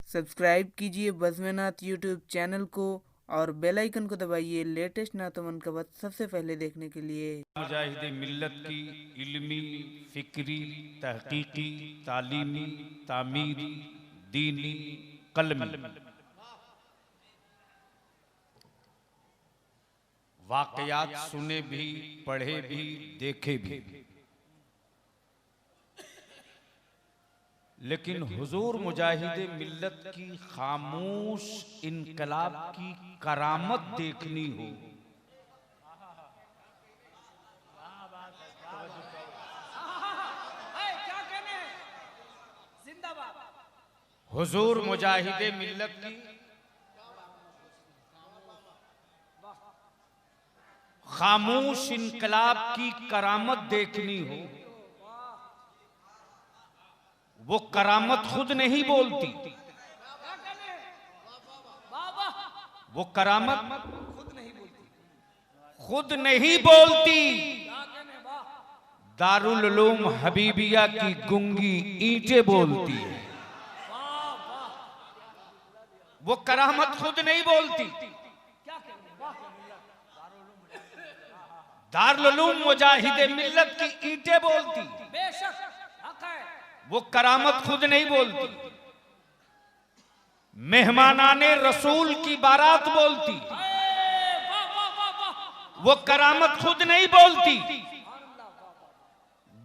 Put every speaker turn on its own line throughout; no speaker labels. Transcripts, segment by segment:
Subscribe कीजिए बज़मेनाथ YouTube channel को और बेल आइकन को दबाइए लेटेस्ट नातमन का बात सबसे पहले देखने के लिए।
मुजाहिदे मिल्लत की इल्मी, फिक्री, तहकीकी, तालीमी, तामीरी, दीनी, कलमी वाकयात सुने भी, पढ़े भी, देखे भी, लेकिन हुजूर मुजाहिदे मिल्लत की खामोश इनकलाब की करामत देखनी हो, हुजूर मुजाहिदे मिल्लत की खामोश इनकलाब की करामत देखनी हो, वो करामत खुद नहीं बोलती, वो करामत खुद नहीं बोलती। दारुल उलूम हबीबिया की गूंगी ईंटें बोलती है। वो करामत खुद नहीं बोलती। दारुल उलूम मुजाहिदे मिल्लत की ईंटें बोलती, वो करामत खुद नहीं बोलती। मेहमानाने रसूल की बारात बोलती, वो करामत खुद नहीं बोलती।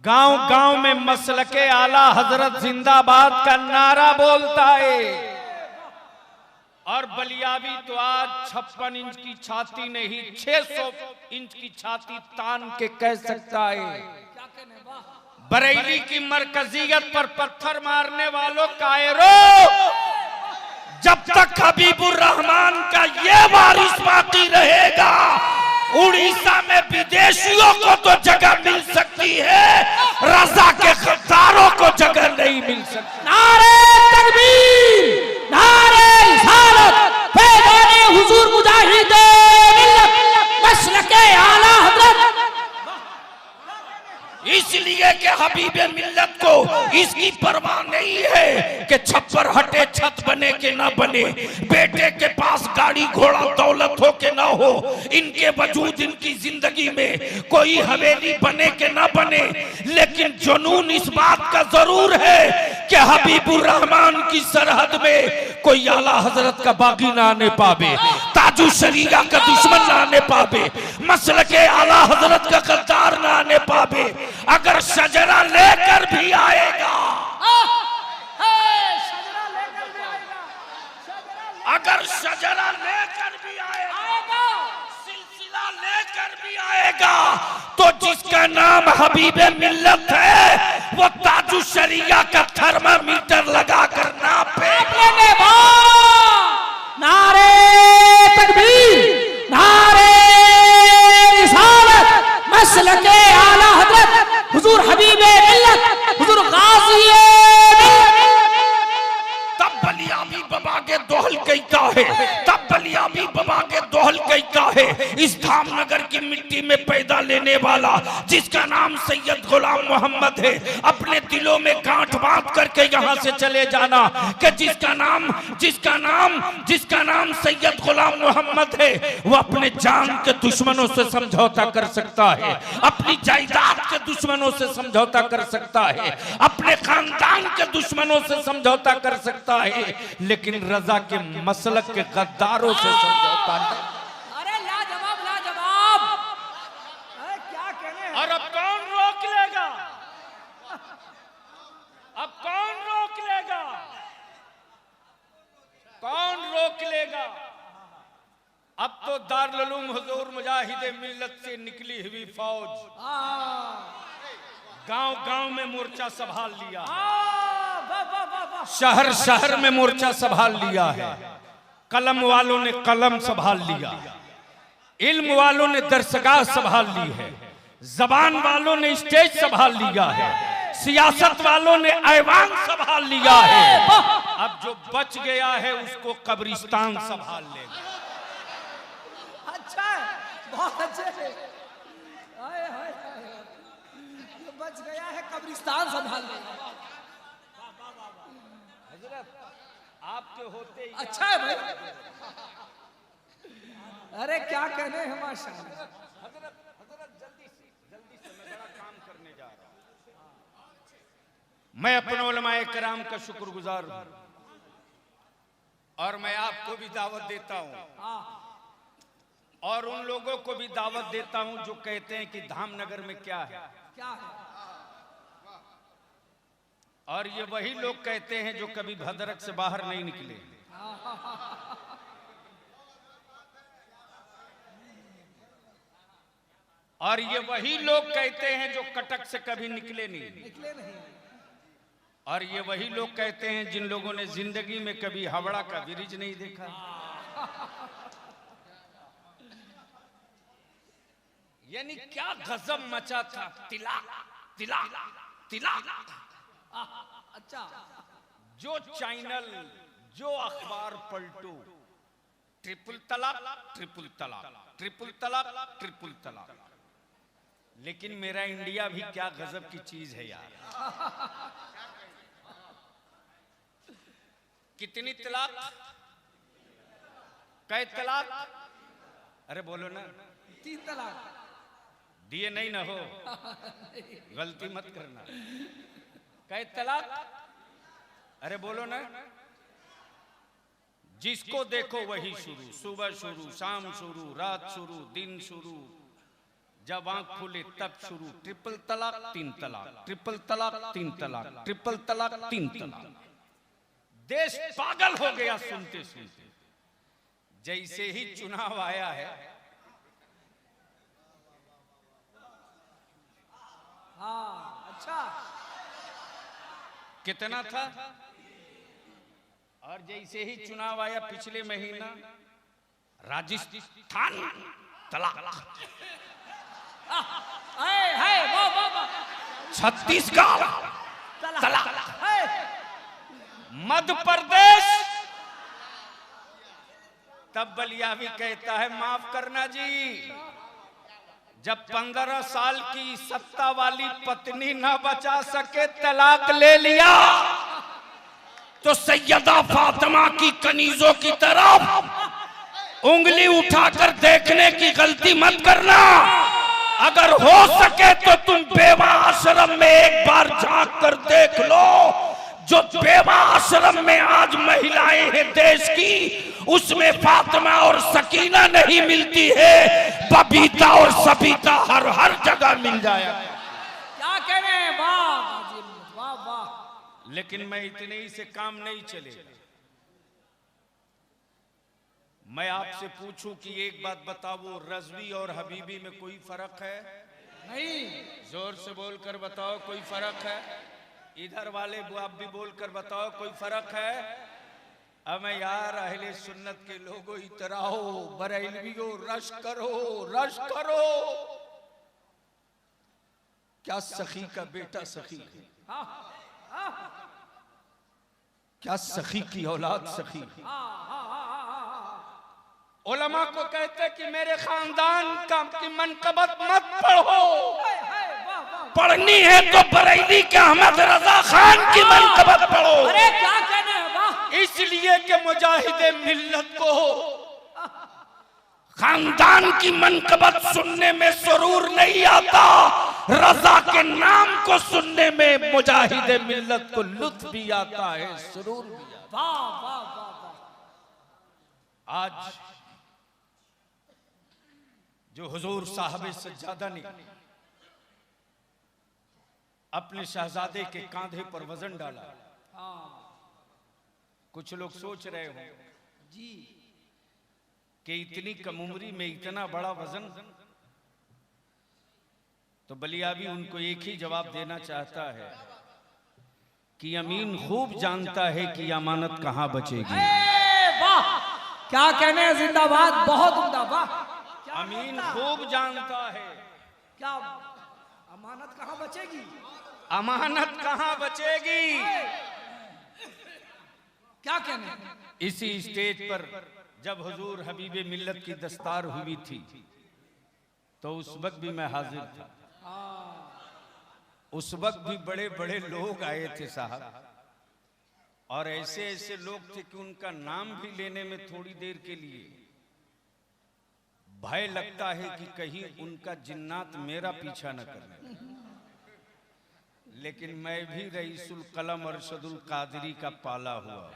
गांव गांव में मसलके आला हजरत जिंदाबाद का नारा बोलता है, और बलियावी तो आज 56 इंच की छाती नहीं 600 इंच की छाती तान के कह सकता है। बरेली की मरकजियत पर पत्थर मारने वालों कायरो, जब तक हबीबुर रहमान का ये वारिस बाकी रहेगा, उड़ीसा में विदेशियों को तो जगह मिल सकती है, रजा के गद्दारों को जगह नहीं मिल सकती।
नारे तकबीर, नारे रिसालत, पैगाने हुजूर मुजाहिदे मिल्लत, मसलके आला हजरत।
इसलिए कि हबीबे मिल्लत को इसकी परवाह नहीं है कि छप्पर हटे छत बने के ना बने, बेटे के पास गाड़ी घोड़ा दौलत हो के ना हो, इनके वजूद इनकी जिंदगी में कोई हवेली बने के ना बने, लेकिन जुनून इस बात का जरूर है कि हबीबुर रहमान की सरहद में कोई आला हजरत का बागी ना आने पावे, ताजु शरीया का दुश्मन ना आने पावे, मसलके आला हजरत का गद्दार ना आने पावे। अगर शजरा लेकर भी आएगा, अगर शजरा लेकर भी आएगा, सिलसिला लेकर भी आएगा, तो जिसका नाम हबीबे मिल्लत है वो ताजु शरिया का थर्मामीटर लगाकर नापे।
नारे तकबीर, नारे रिसालत, मसलके आला हजरत हुजूर हबीबे मिल्लत, हुजूर गाज़ी
तब बलियाबी बाबा के दोहल कहता है, तब बलियाबी बाबा के दोहल कहता है, इस धामनगर की मिट्टी में पैदा लेने वाला जिसका नाम सैयद गुलाम मोहम्मद है, अपने दिलों में गांठ बांध करके यहाँ से चले जाना कि जिसका नाम सैयद गुलाम मोहम्मद है, वो अपने जान के दुश्मनों से समझौता कर सकता है, अपनी जायदाद के दुश्मनों से समझौता कर सकता है, अपने खानदान के दुश्मनों से समझौता कर सकता है, लेकिन रजा के मसलक के गद्दारों से समझौता नहीं।
अरे लाजवाब लाजवाब, क्या कहने हैं?
और अब कौन रोक लेगा? अब कौन रोक लेगा? कौन रोक लेगा? अब तो दारुल उलूम हुजूर मुजाहिदे मिल्लत से निकली हुई फौज गांव गांव में मोर्चा संभाल लिया, शहर शहर में मोर्चा संभाल लिया है, कलम वालों ने कलम संभाल लिया, इल्म वालों ने दरसगाह संभाल ली है, जबान वालों ने स्टेज संभाल लिया है, सियासत वालों ने ऐवान संभाल लिया है। अब जो बच गया है उसको कब्रिस्तान संभाल लेगा।
अच्छा है, बहुत अच्छे है। हाय हाय बच गया है कब्रिस्तान संभाल लेगा।
आपके होते ही
अच्छा है भाई। अरे क्या कहने हैं माशाअल्लाह।
हजरत जल्दी से मैं बड़ा काम करने जा रहा हूं। मैं अपने उलमाए किराम का शुक्रगुजार हूं और मैं आपको भी दावत देता हूं और उन लोगों को भी दावत देता हूं जो कहते हैं कि धामनगर में क्या है।
क्या है?
और ये वही लोग कहते हैं जो कभी भद्रक से बाहर नहीं निकले। और ये वही लोग कहते हैं जो कटक से कभी निकले नहीं। और ये वही लोग कहते हैं जिन लोगों ने जिंदगी में कभी हावड़ा का ब्रिज नहीं देखा। यानी क्या गजब मचा था। तिलाक तिलाक तिलाक।
अच्छा।
जो चैनल जो अखबार पलटो ट्रिपल तलाक ट्रिपल तलाक ट्रिपल तलाक ट्रिपल तलाक। लेकिन मेरा इंडिया भी क्या गजब की चीज है यार। कितनी तलाक कै तलाक। अरे बोलो ना।
3 तलाक
दिए नहीं ना हो, गलती मत करना। कै तलाक। अरे बोलो ना। जिसको देखो वही शुरू, सुबह शुरू, शाम शुरू, रात शुरू, दिन शुरू, जब आंख खुले तब शुरू। ट्रिपल तलाक 3 तलाक, ट्रिपल तलाक 3 तलाक, ट्रिपल तलाक 3 तलाक। देश पागल हो गया सुनते सुनते। जैसे ही चुनाव आया है,
हाँ अच्छा
कितना था। और जैसे ही चुनाव आया पिछले महीना, राजस्थान तलाक, छत्तीसगढ़ तलाक, मध्य प्रदेश। तब बलिया भी कहता है माफ करना जी, जब 15 साल की सत्ता वाली पत्नी ना बचा सके तलाक ले लिया, तो सैयदा फातिमा की कनीजों की तरफ उंगली उठाकर देखने की गलती मत करना। अगर हो सके तो तुम बेवा आश्रम में एक बार झांक कर देख लो। जो बेवा आश्रम में आज महिलाएं हैं देश की, उसमें फातिमा और सकीना नहीं मिलती है, बबीता और सबीता हर जगह मिल जाएगा।
क्या कह रहे हैं? वाह वाह वाह।
लेकिन मैं इतने ही से काम नहीं चलेगा। मैं आपसे पूछूं कि एक बात बताओ, रजवी और हबीबी में कोई फर्क है?
नहीं।
जोर से बोलकर बताओ कोई फर्क है? इधर वाले आप भी बोलकर बताओ कोई फर्क है? अब यार अहले सुन्नत के लोगों इतराओ, बरेलवियों रश करो रश करो। क्या सखी का बेटा सखी है, क्या सखी की औलाद सखी है। उलमा को कहते कि मेरे खानदान की मनकबत मत पढ़ो, पढ़नी है तो बरेली के अहमद रजा खान की मनकबत पढ़ो।
अरे क्या कहने हैं? वाह।
इसलिए कि मुजाहिदे मिल्लत को खानदान की मनकबत सुनने में सुरूर नहीं आता, रजा के नाम को सुनने में मुजाहिदे मिल्लत को लुत्फ भी आता है, सुरूर भी आता है।
वाह वाह वाह वाह।
आज जो हुजूर साहब सज्जादा ने अपने शहजादे के कांधे पर वजन डाला, कुछ लोग सोच रहे हो
जी
कि इतनी कम उम्री में इतना बड़ा वजन। तो बलियाबी उनको एक ही जवाब देना चाहता है कि अमीन खूब जानता है कि अमानत कहां बचेगी।
वाह क्या कहने हैं? जिंदाबाद, बहुत उम्दा। वाह।
अमीन खूब जानता है
क्या अमानत कहां बचेगी?
अमानत कहां बचेगी।
क्या कहने हैं?
इसी स्टेज पर जब हुजूर हबीबे मिल्लत की दस्तार हुई थी तो उस वक्त भी मैं हाजिर था। उस वक्त भी बड़े बड़े लोग आए थे साहब,
और ऐसे ऐसे लोग थे कि उनका नाम भी लेने में थोड़ी देर के लिए भय लगता है कि कहीं उनका जिन्नात मेरा पीछा न करे। लेकिन मैं भी रईसुल कलम अरशदुल कादरी का पाला हुआ,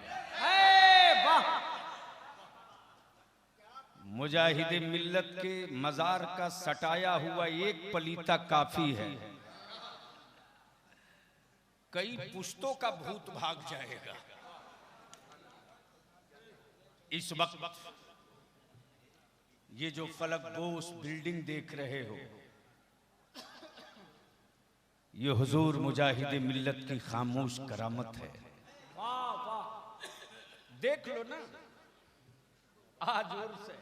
मुजाहिद मिल्लत के मजार का सटाया हुआ एक पलीता काफी है, कई पुश्तों का भूत भाग जाएगा। इस वक्त ये जो फलक बोस बिल्डिंग देख रहे हो, ये हुजूर मुजाहिद मिल्लत की खामोश करामत है। देख लो ना आज और से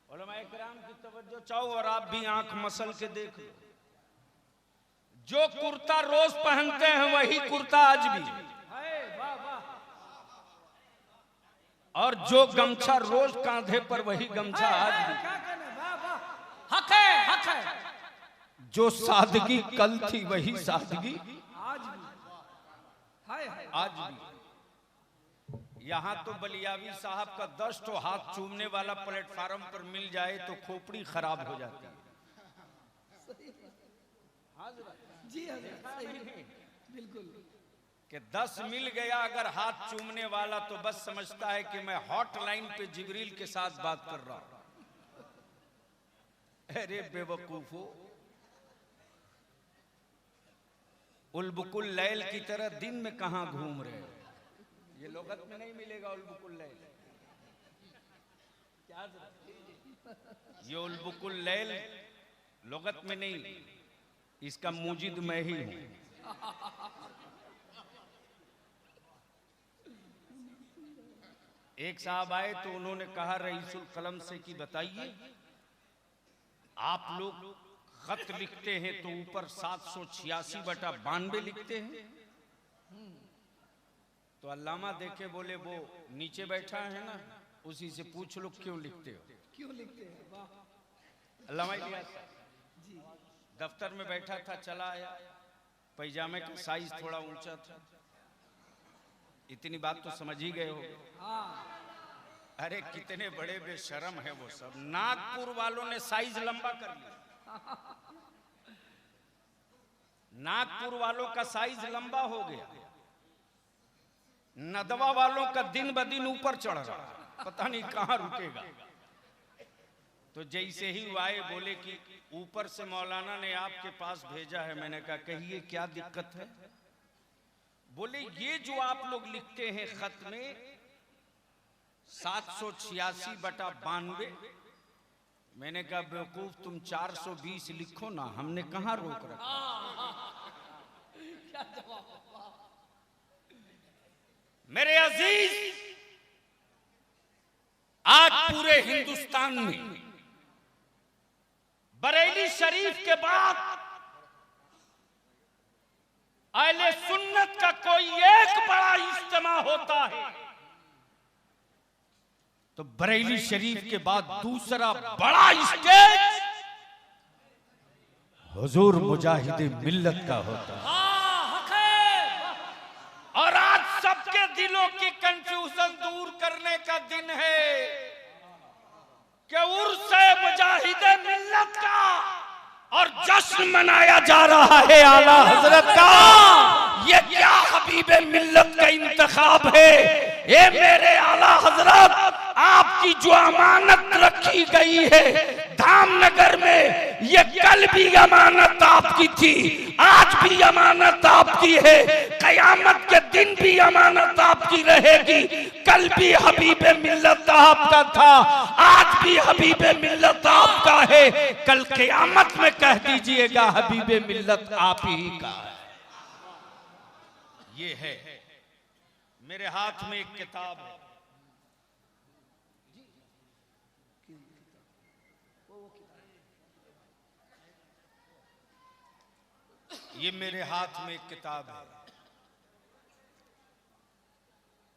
उलमाए किराम की तवज्जो चाहो और आप भी आंख मसल के देख लो। जो कुर्ता रोज पहनते हैं वही कुर्ता आज भी, और जो गमछा रोज कांधे पर वही गमछा आज भी।
हक है, हक है।
जो सादगी कल थी वही सादगी आज भी। यहाँ तो बलियावी साहब का 10 तो हाथ चूमने वाला प्लेटफार्म पर मिल जाए तो खोपड़ी खराब हो जाती है।
जी बिल्कुल
कि 10 मिल गया अगर हाथ चूमने वाला तो बस समझता है कि मैं हॉटलाइन पे जिब्रील के साथ बात कर रहा हूं। अरे बेवकूफो, उलबुकुल लैल की तरह दिन में कहां घूम रहे हो? ये लोगत में नहीं मिलेगा उलबुकुल लैल। क्या ये उलबुकुल लैल लोगत में नहीं, इसका मूजिद मैं ही हूं। एक साहब आए तो उन्होंने कहा रईसुल कलम से कि बताइए आप लोग खत लिखते हैं तो ऊपर 786/92 लिखते हैं, तो अल्लामा देखे बोले वो नीचे बैठा है ना, उसी से पूछ लो क्यों लिखते हो।
क्यों लिखते हैं? वाह।
अल्लामा इलियास दफ्तर में बैठा था, चला आया, पैजामे का साइज थोड़ा ऊंचा था। इतनी बात तो समझ ही गए हो। अरे कितने बड़े बेशरम है वो सब। नागपुर वालों ने साइज लंबा कर लिया। नागपुर वालों का साइज लंबा हो गया, नदवा वालों का दिन ब दिन ऊपर चढ़ रहा, पता नहीं कहां रुकेगा। तो जैसे ही वो आए बोले कि ऊपर से मौलाना ने आपके पास भेजा है। मैंने कहा कहिए क्या दिक्कत है? बोले ये जो आप लोग लिखते हैं खत में 786/92, मैंने कहा बेवकूफ तुम 420 लिखो ना, हमने कहां रोक रखा। मेरे अजीज, आज पूरे हिंदुस्तान में बरेली शरीफ के बाद अहले सुन्नत का कोई एक बड़ा इज्तिमा होता है तो बरेली शरीफ के बाद दूसरा बड़ा स्टेज हुजूर मुजाहिद मिल्लत का होता है। और आज सबके दिलों की कंफ्यूजन दूर करने का दिन है कि उर्स मुजाहिद मिल्लत का और जश्न मनाया जा रहा है आला हजरत का। ये क्या हबीबे मिल्लत का इंतखाब है? ये मेरे आला हजरत, आपकी जो अमानत रखी गई है धामनगर में, ये कल भी अमानत आपकी थी, आज भी अमानत आपकी है, कयामत के दिन भी अमानत आपकी रहेगी। कल भी हबीबे मिल्लत आपका था, आज भी हबीबे मिल्लत आपका है, कल कयामत में कह दीजिएगा हबीबे मिल्लत आप ही का है। ये है मेरे हाथ में एक किताब है, ये मेरे हाथ में एक किताब है।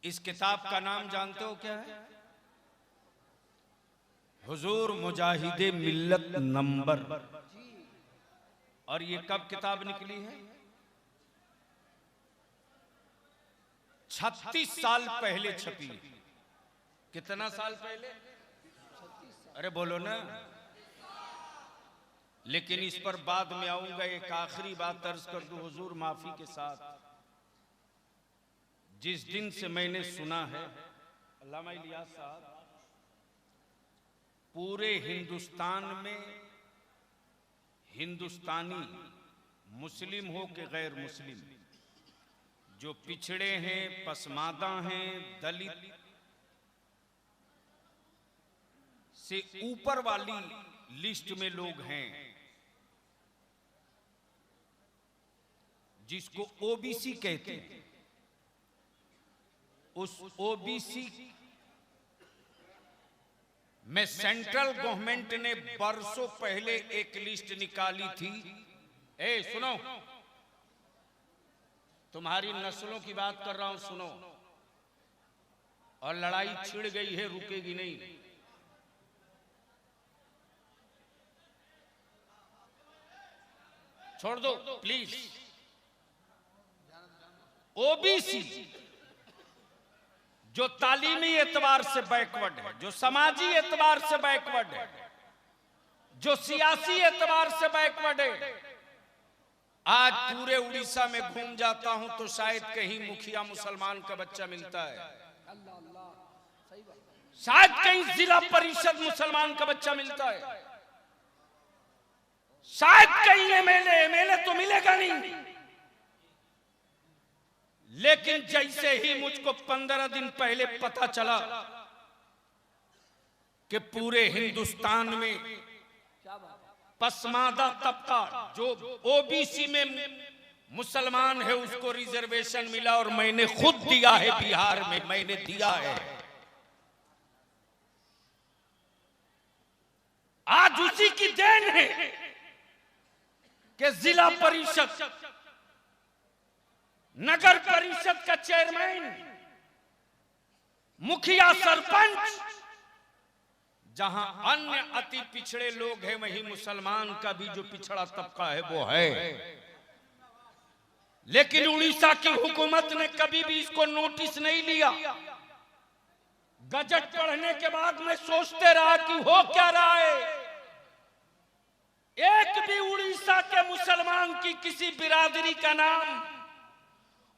इस किताब का नाम जानते हो क्या है? हुजूर मुजाहिदे मिल्लत नंबर। और ये कब किताब निकली है? 36 साल पहले छपी। कितना साल पहले? अरे बोलो ना। लेकिन इस पर बाद में आऊंगा। एक आखिरी बात अर्ज कर दूं हुजूर माफी के साथ। जिस दिन से मैंने सुना है अल्लामा इलियास साहब, पूरे हिंदुस्तान में हिंदुस्तानी मुस्लिम हो के गैर मुस्लिम, जो पिछड़े हैं, पसमादा हैं, दलित से ऊपर वाली लिस्ट में लोग हैं, जिसको ओबीसी कहते हैं, उस ओबीसी में सेंट्रल गवर्नमेंट ने बरसों पहले एक लिस्ट निकाली थी। ए सुनो, तुम्हारी नस्लों की बात कर रहा हूं, सुनो। और लड़ाई छिड़ गई है, रुकेगी नहीं। छोड़ दो प्लीज। ओबीसी जो तालीमी एतबार से बैकवर्ड है, जो समाजी एतबार से बैकवर्ड है, जो सियासी एतबार से बैकवर्ड है, आज पूरे उड़ीसा में घूम जाता हूं तो शायद कहीं मुखिया मुसलमान का बच्चा मिलता है, शायद कहीं जिला परिषद मुसलमान का बच्चा मिलता है, शायद कहीं एमएलए तो मिलेगा नहीं। लेकिन जैसे ही मुझको 15 दिन पहले पता चला कि पूरे हिंदुस्तान में पसमादा तबका जो ओबीसी में मुसलमान है उसको रिजर्वेशन मिला, और मैंने खुद दिया है, बिहार में मैंने दिया है। आज उसी की देन है कि जिला परिषद, नगर परिषद का चेयरमैन, मुखिया, सरपंच, जहां अन्य अति पिछड़े लोग हैं वहीं मुसलमान का भी जो पिछड़ा तबका है वो है। लेकिन उड़ीसा की हुकूमत ने कभी भी इसको नोटिस नहीं लिया। गजट पढ़ने के बाद मैं सोचते रहा कि हो क्या रहा है। एक भी उड़ीसा के मुसलमान की किसी बिरादरी का नाम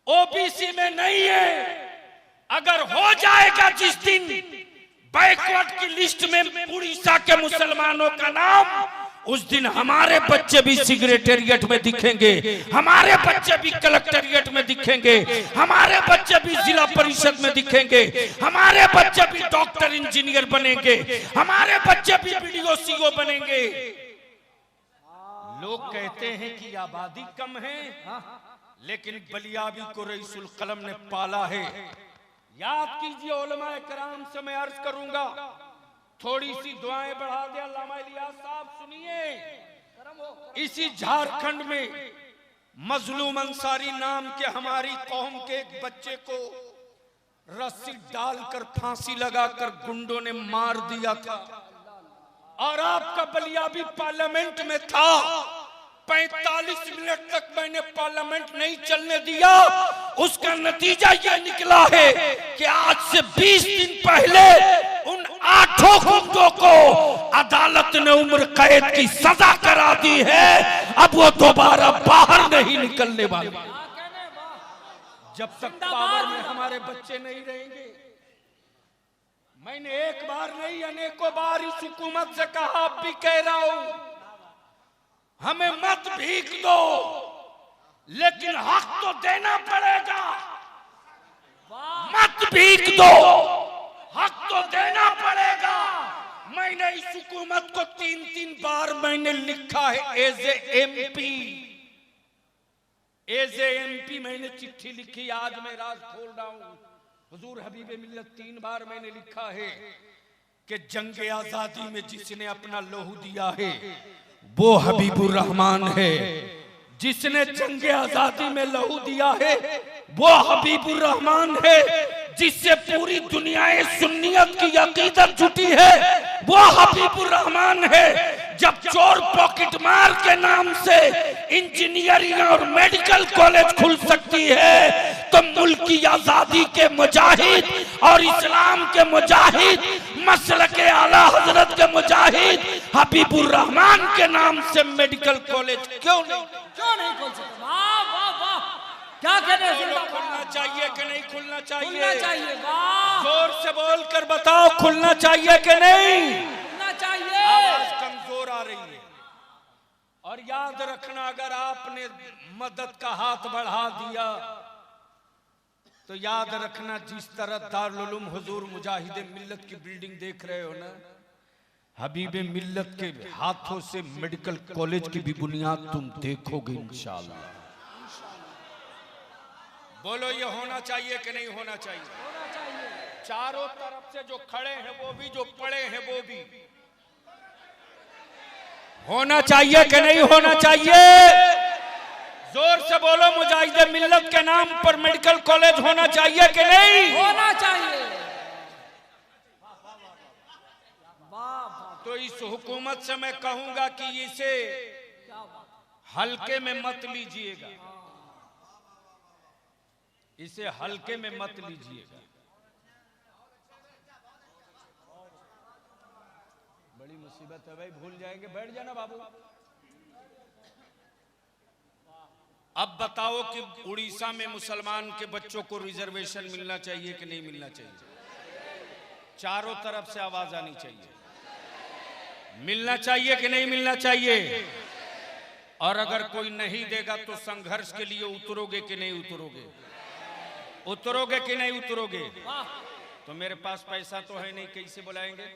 ओबीसी में नहीं है। अगर हो जाएगा जिस दिन बैकवर्ड की लिस्ट में उड़ीसा के मुसलमानों का नाम, उस दिन हमारे बच्चे भी सेक्रेटेरिएट में दिखेंगे, हमारे बच्चे भी कलेक्टेरिएट में दिखेंगे, हमारे बच्चे भी जिला परिषद में दिखेंगे, हमारे बच्चे भी डॉक्टर इंजीनियर बनेंगे, हमारे बच्चे भी बीडीओ सीओ बनेंगे। लोग कहते हैं कि आबादी कम है, लेकिन बलियाबी को रईसुल कलम ने पाला है। याद कीजिए, उलमाए कराम से मैं अर्ज करूंगा, थोड़ी सी दुआएं बढ़ा दे। अल्लामा इलियास साहब सुनिए, इसी झारखंड में मजलूम अंसारी नाम के हमारी कौम के एक बच्चे को रस्सी डालकर फांसी लगाकर गुंडों ने मार दिया था, और आपका बलियाबी पार्लियामेंट में था। 45 मिनट तक मैंने पार्लियामेंट नहीं चलने दिया। उसका नतीजा यह निकला है कि आज से 20 दिन पहले उन 8 गुंडों को अदालत ने उम्र कैद की सजा करा दी है। अब वो दोबारा बाहर नहीं निकलने वाले जब तक पावर में हमारे बच्चे नहीं रहेंगे। मैंने एक बार नहीं अनेकों बार इस हुकूमत से कहा, अब भी कह रहा हूं, हमें मत भीख दो, लेकिन हक तो देना पड़ेगा। मत भीख दो, हक तो देना पड़ेगा। मैंने इस हुकूमत को 3-3 बार मैंने लिखा है एज ए एमपी मैंने चिट्ठी लिखी। आज मैं राज खोल रहा हूं, हुजूर हबीब मिल्लत 3 बार मैंने लिखा है कि जंग आजादी में जिसने अपना लहू दिया है वो हबीबुर रहमान है। जिसने जंग आजादी में लहू दिया है वो हबीबुर रहमान है। जिससे पूरी दुनिया सुन्नियत की अकीदत जुटी है वो हबीबुर रहमान है। जब चोर पॉकेट मार के नाम से इंजीनियरिंग और मेडिकल कॉलेज खुल सकती है
तो मुल्क की आजादी के मुजाहिद और इस्लाम के मुजाहिद, मसलके आला हजरत के मुजाहिद हबीबुर रहमान के नाम से मेडिकल कॉलेज क्यों नहीं
खोल सकते? वाह वाह वाह, क्या कहते हैं?
खुलना चाहिए कि नहीं खुलना चाहिए?
खुलना चाहिए। वाह,
जोर से बोल कर बताओ, खुलना चाहिए कि नहीं?
खुलना चाहिए।
आवाज कमजोर आ रही है। और याद रखना, अगर आपने मदद का हाथ बढ़ा दिया तो याद रखना, जिस तरह दारुल उलूम हुजूर मुजाहिद मिल्लत की बिल्डिंग देख रहे हो ना, हबीब मिल्लत के हाथों से मेडिकल कॉलेज की भी बुनियाद तुम देखोगे इंशाअल्लाह। बोलो, ये होना चाहिए कि नहीं होना चाहिए? चारों तरफ से जो खड़े हैं वो भी, जो पड़े हैं वो भी, होना चाहिए कि नहीं होना चाहिए? जोर से बोलो, मुजाहिद मिल्लत के नाम पर मेडिकल कॉलेज होना चाहिए कि नहीं
होना चाहिए?
तो इस हुकूमत से मैं कहूंगा कि इसे हल्के में मत लीजिएगा, इसे हल्के में मत लीजिएगा। बड़ी मुसीबत है भाई, भूल जाएंगे। बैठ जाना बाबू। अब बताओ कि उड़ीसा में मुसलमान के बच्चों को रिजर्वेशन मिलना चाहिए कि नहीं मिलना चाहिए? चारों तरफ से आवाज आनी चाहिए, मिलना चाहिए कि नहीं मिलना चाहिए? और अगर कोई नहीं देगा तो संघर्ष के लिए उतरोगे कि नहीं उतरोगे? उतरोगे कि नहीं उतरोगे? तो मेरे पास पैसा तो है नहीं, कैसे बुलाएंगे?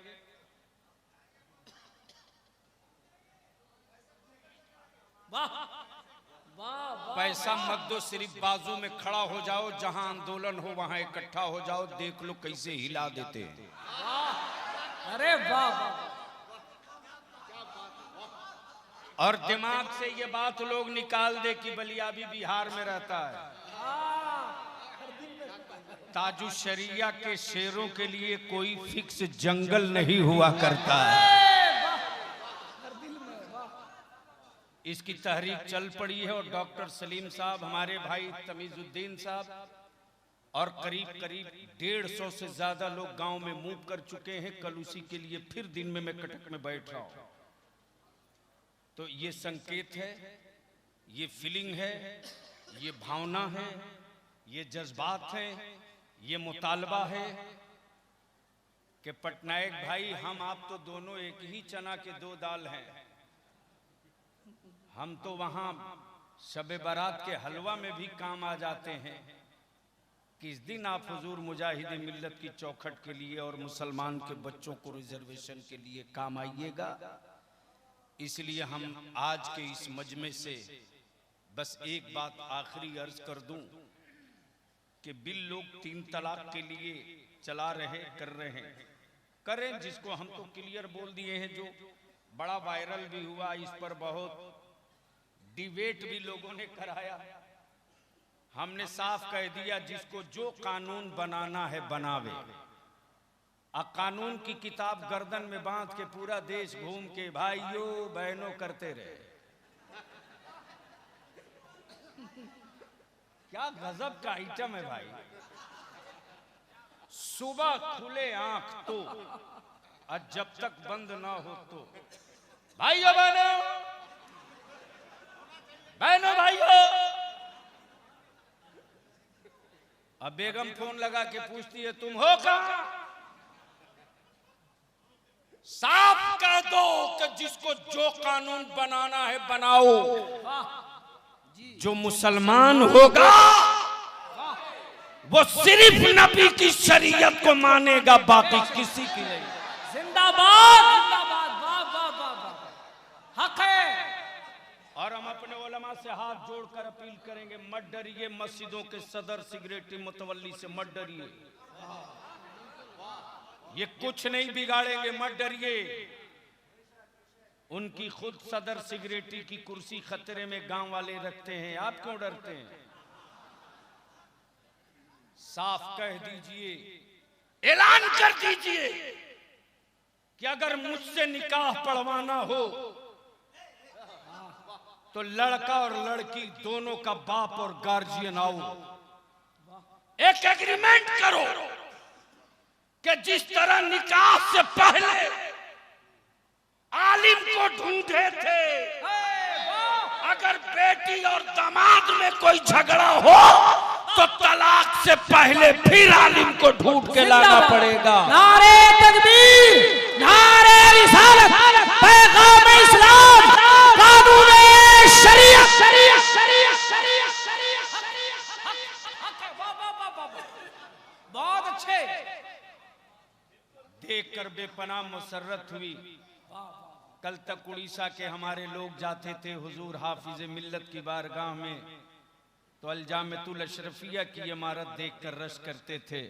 पैसा मत दो, सिर्फ बाजू में खड़ा हो जाओ, जहां आंदोलन हो वहां इकट्ठा हो जाओ, देख लो कैसे हिला देते हैं।
अरे वाह।
और दिमाग से ये बात लोग निकाल दे कि बलिया भी बिहार में रहता है। ताजु शरिया के शेरों के लिए कोई फिक्स जंगल नहीं हुआ करता है। इसकी तहरीक चल पड़ी है और डॉक्टर सलीम साहब, हमारे भाई तमीजुद्दीन साहब और करीब करीब 150 से ज्यादा लोग गांव में मूव कर चुके हैं। कल उसी के लिए फिर दिन में मैं कटक में बैठ रहा हूं। तो ये संकेत है, ये फीलिंग है, ये भावना है, ये जज्बात है, ये मुतालबा है कि पटनायक भाई, हम आप तो दोनों एक ही चना के दो दाल हैं। हम तो वहां शबे बारात के हलवा में भी काम आ जाते हैं। किस दिन आप हुजूर मुजाहिद मिल्लत की चौखट के लिए और मुसलमान के बच्चों को रिजर्वेशन के लिए काम आइएगा। इसलिए हम आज के इस मजमे से बस एक बात आखिरी अर्ज कर दूं कि बिल लोग 3 तलाक के लिए चला रहे कर रहे हैं, करें, जिसको हम तो क्लियर बोल दिए हैं, जो बड़ा वायरल भी हुआ, इस पर बहुत डिबेट भी लोगों ने कराया। हमने साफ कह दिया, जिसको जो कानून बनाना है बनावे। कानून की किताब गर्दन में बांध के पूरा देश घूम के भाइयों बहनों करते रहे। क्या गजब का आइटम है भाई। सुबह खुले आंख तो और जब तक बंद ना हो तो भाइयों बहनों, बहनों भाइयों। अब बेगम फोन लगा के पूछती है, तुम हो कहां? साफ कह दो कि जिसको जो कानून बनाना है बनाओ। जो मुसलमान होगा वो सिर्फ नबी की शरीयत को मानेगा, बाकी किसी की नहीं।
जिंदाबाद जिंदाबाद, वाह वाह वाह वाह, हक है।
और हम अपने उलमा से हाथ जोड़कर अपील करेंगे, मत डरिए मस्जिदों के सदर सिगरेटी मुतवल्ली से, मत डरिए, ये कुछ नहीं बिगाड़ेंगे, मत डरिए। उनकी खुद सदर सिगरेटी की कुर्सी खतरे में गांव वाले रखते हैं, आप क्यों डरते हैं? साफ कह दीजिए, ऐलान कर दीजिए कि अगर मुझसे निकाह पढ़वाना हो तो लड़का और लड़की दोनों का बाप और गार्जियन आओ, एक एग्रीमेंट करो कि जिस तरह निकाह से पहले आलिम को ढूंढे थे, अगर बेटी और दामाद में कोई झगड़ा हो तो तलाक से पहले फिर आलिम को ढूंढ के लाना पड़ेगा।
नारे तकबीर, नारे रिसालत, पैगाम इस्लाम, कानून शरीयत। बहुत अच्छे।
देखकर बेपनाह मुसर्रत हुई। कल तक उड़ीसा के हमारे लोग जाते थे हुजूर हाफिज मिल्लत की बारगाह में, तो अलजामतुल अशरफिया की इमारत देखकर रश करते थे।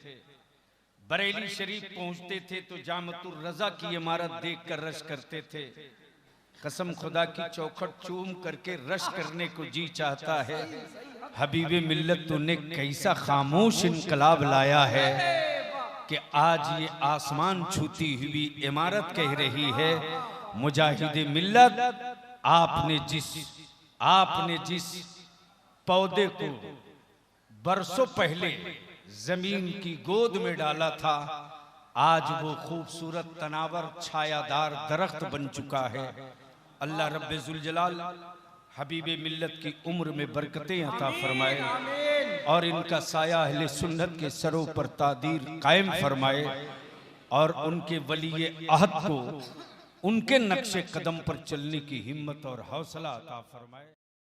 बरेली शरीफ पहुंचते थे तो जामतुर रजा की इमारत देखकर रश करते थे। कसम खुदा की चौखट चूम करके रश करने को जी चाहता है। हबीबे मिल्लत तूने कैसा खामोश इनकलाब लाया है कि आज ये आसमान छूती हुई इमारत कह रही है, मुजाहिदे मिल्लत आपने जिस पौधे को बरसों पहले जमीन की गोद में डाला था, आज वो खूबसूरत तनावर छायादार दरख्त बन चुका है। अल्लाह रब्बे जुल जलाल हबीबे मिल्लत की उम्र में बरकतें अता फरमाए और इनका साया अहले सुन्नत के सरों पर तादीर कायम फरमाए और उनके वलीए अहद को उनके नक्शे कदम पर चलने की हिम्मत और हौसला अता फरमाए।